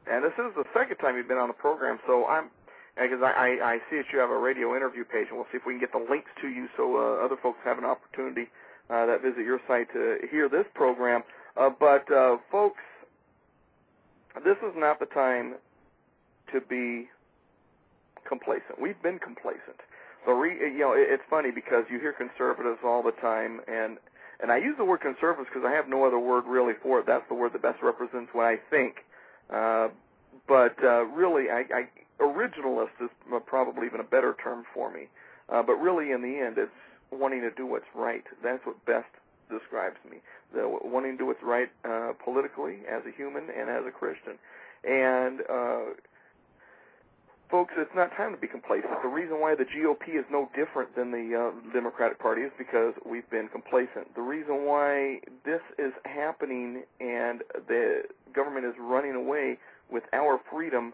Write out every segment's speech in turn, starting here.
And this is the second time you've been on the program, so because I see that you have a radio interview page, and we'll see if we can get the links to you so other folks have an opportunity that visit your site to hear this program. But folks, this is not the time to be complacent. We've been complacent. It's funny because you hear conservatives all the time, and I use the word conservatives because I have no other word really for it. That's the word that best represents what I think. But really, originalist is probably even a better term for me. But really, in the end, it's wanting to do what's right. That's what best describes me. Wanting to do what's right politically, as a human, and as a Christian. And folks, it's not time to be complacent. The reason why the GOP is no different than the Democratic Party is because we've been complacent. The reason why this is happening and the government is running away with our freedom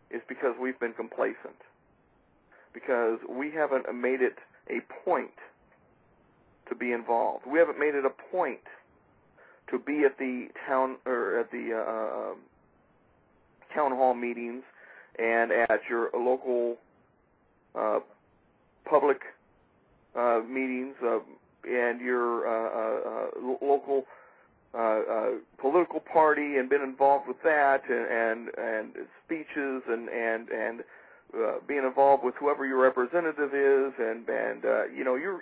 is because we've been complacent. Because we haven't made it a point to be involved. We haven't made it a point to be at the town hall meetings and at your local public meetings and your local political party, and been involved with that, and speeches and being involved with whoever your representative is, and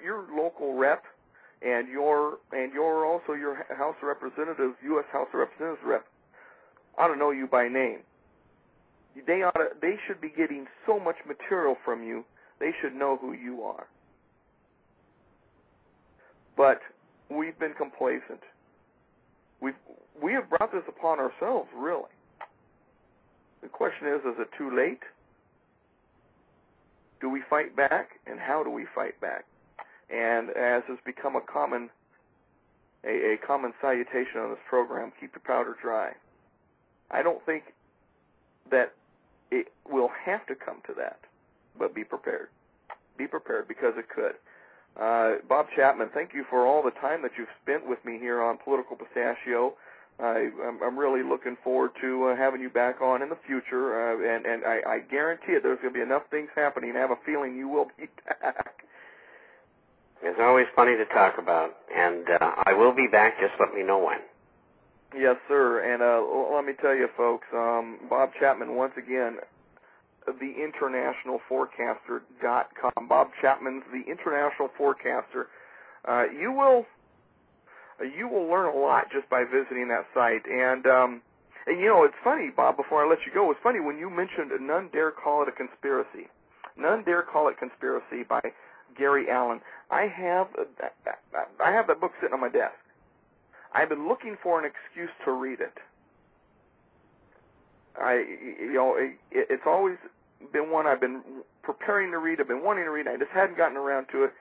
your local rep, and your also your House of Representatives, U.S. House of Representatives rep ought to know you by name. They should be getting so much material from you. They should know who you are. But we've been complacent. We have brought this upon ourselves, really. The question is it too late? Do we fight back, and how do we fight back? And as has become a common salutation on this program, keep your powder dry. I don't think that it will have to come to that, but be prepared. Be prepared, because it could. Bob Chapman, thank you for all the time that you've spent with me here on Political Pistachio. I'm really looking forward to having you back on in the future, and I guarantee it, there's going to be enough things happening. I have a feeling you will be back. It's always funny to talk about, and I will be back. Just let me know when. Yes, sir. And let me tell you, folks, Bob Chapman, once again, theinternationalforecaster.com. Bob Chapman's The International Forecaster. You will learn a lot just by visiting that site. And it's funny, Bob, before I let you go, it's funny when you mentioned None Dare Call It a Conspiracy. None Dare Call It Conspiracy by Gary Allen. I have that book sitting on my desk. I've been looking for an excuse to read it. It's always been one I've been preparing to read. I've been wanting to read. I just hadn't gotten around to it.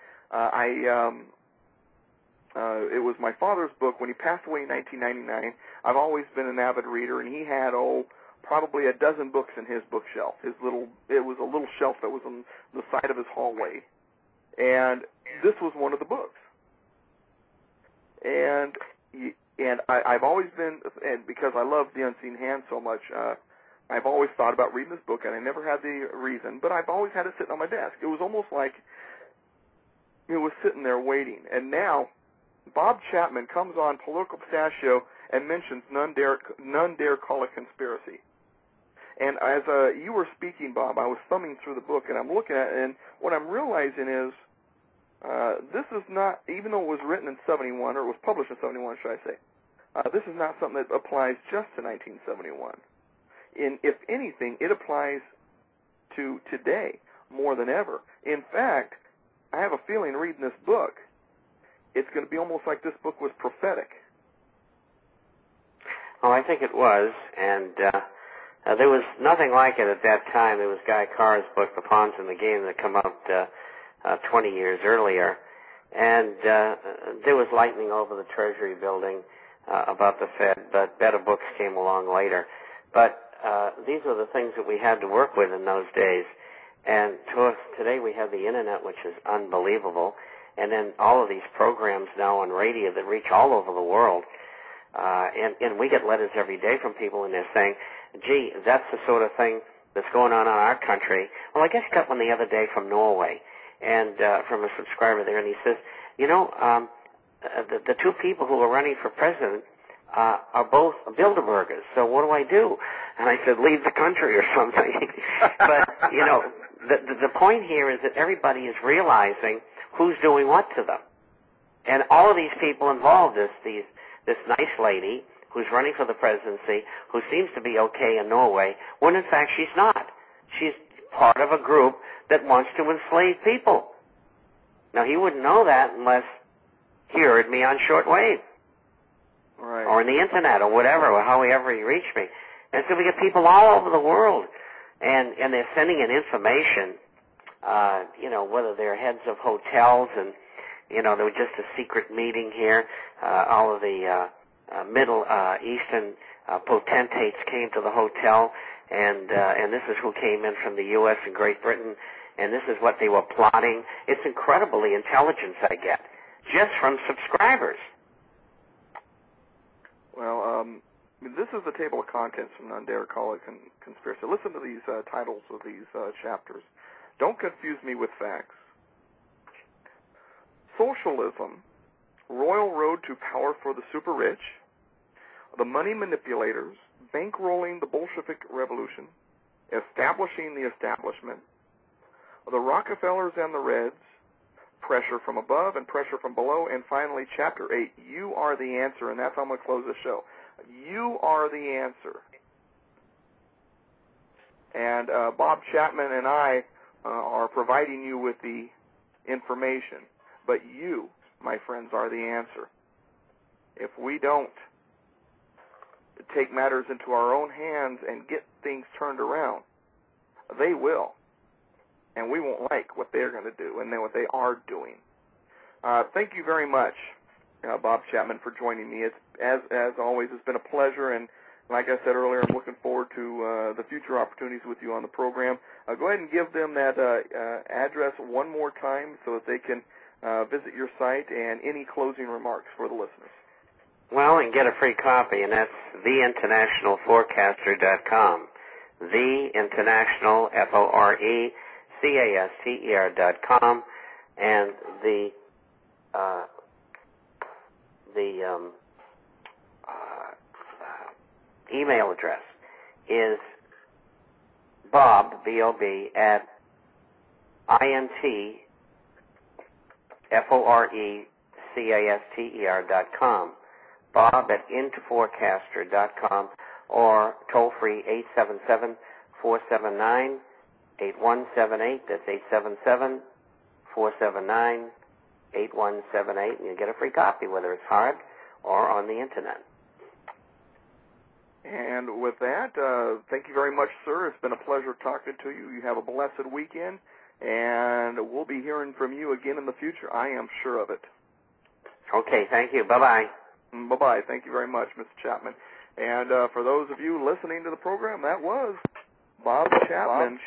It was my father's book when he passed away in 1999. I've always been an avid reader, and he had probably a dozen books in his bookshelf. It was a little shelf that was on the side of his hallway, and this was one of the books. And I've always been, and because I love The Unseen Hand so much, I've always thought about reading this book, and I never had the reason, but I've always had it sitting on my desk. It was almost like it was sitting there waiting. And now Bob Chapman comes on Political Pistachio and mentions None Dare Call It Conspiracy. And as you were speaking, Bob, I was thumbing through the book, and I'm looking at it, and what I'm realizing is this is not, even though it was written in 71, or it was published in 71, should I say, this is not something that applies just to 1971. If anything, it applies to today more than ever. In fact, I have a feeling reading this book, it's going to be almost like this book was prophetic. Well, I think it was, and there was nothing like it at that time. There was Guy Carr's book, The Pawns in the Game, that came out 20 years earlier, and there was lightning over the Treasury building about the Fed, but better books came along later. But these are the things that we had to work with in those days. And to us today, we have the Internet, which is unbelievable, and then all of these programs now on radio that reach all over the world. And we get letters every day from people, and they're saying, gee, that's the sort of thing that's going on in our country. Well, I guess I got one the other day from Norway, and from a subscriber there, and he says, you know, the two people who are running for president are both Bilderbergers, so what do I do? And I said, leave the country or something. But, you know, the point here is that everybody is realizing who's doing what to them. And all of these people involved, this nice lady who's running for the presidency, who seems to be okay in Norway, when in fact she's not. She's part of a group that wants to enslave people. Now, he wouldn't know that unless he heard me on shortwave. Right. Or on the internet, or whatever, or however he reached me. And so we get people all over the world, and they're sending in information, you know, whether they're heads of hotels, and, you know, there was just a secret meeting here. All of the Middle Eastern potentates came to the hotel, and this is who came in from the U.S. and Great Britain, and this is what they were plotting. It's incredible the intelligence I get just from subscribers. Well, this is the table of contents from Nandera College Conspiracy. Listen to these titles of these chapters. Don't confuse me with facts. Socialism, Royal Road to Power for the Super Rich, the Money Manipulators, Bankrolling the Bolshevik Revolution, Establishing the Establishment, the Rockefellers and the Reds, Pressure from Above and Pressure from Below, and finally, Chapter 8, You Are the Answer, and that's how I'm going to close the show. You are the answer. And Bob Chapman and I are providing you with the information, but you, my friends, are the answer. If we don't take matters into our own hands and get things turned around, they will. And we won't like what they're going to do and then what they are doing. Thank you very much, Bob Chapman, for joining me. It's, as always, it's been a pleasure, and like I said earlier, I'm looking forward to the future opportunities with you on the program. Go ahead and give them that address one more time so that they can visit your site, and any closing remarks for the listeners. Well, and get a free copy, and that's theinternationalforecaster.com. Theinternational, FORECASTER.com, and the email address is Bob, B-O-B, at INTFORECASTER.com. Bob at INTForecaster.com, or toll free 877-479-8178. That's 877-479-8178, and you get a free copy, whether it's hard or on the internet. And with that, thank you very much, sir. It's been a pleasure talking to you. You have a blessed weekend, and we'll be hearing from you again in the future. I am sure of it. Okay, thank you. Bye-bye. Bye-bye. Thank you very much, Mr. Chapman. And for those of you listening to the program, that was Bob Chapman.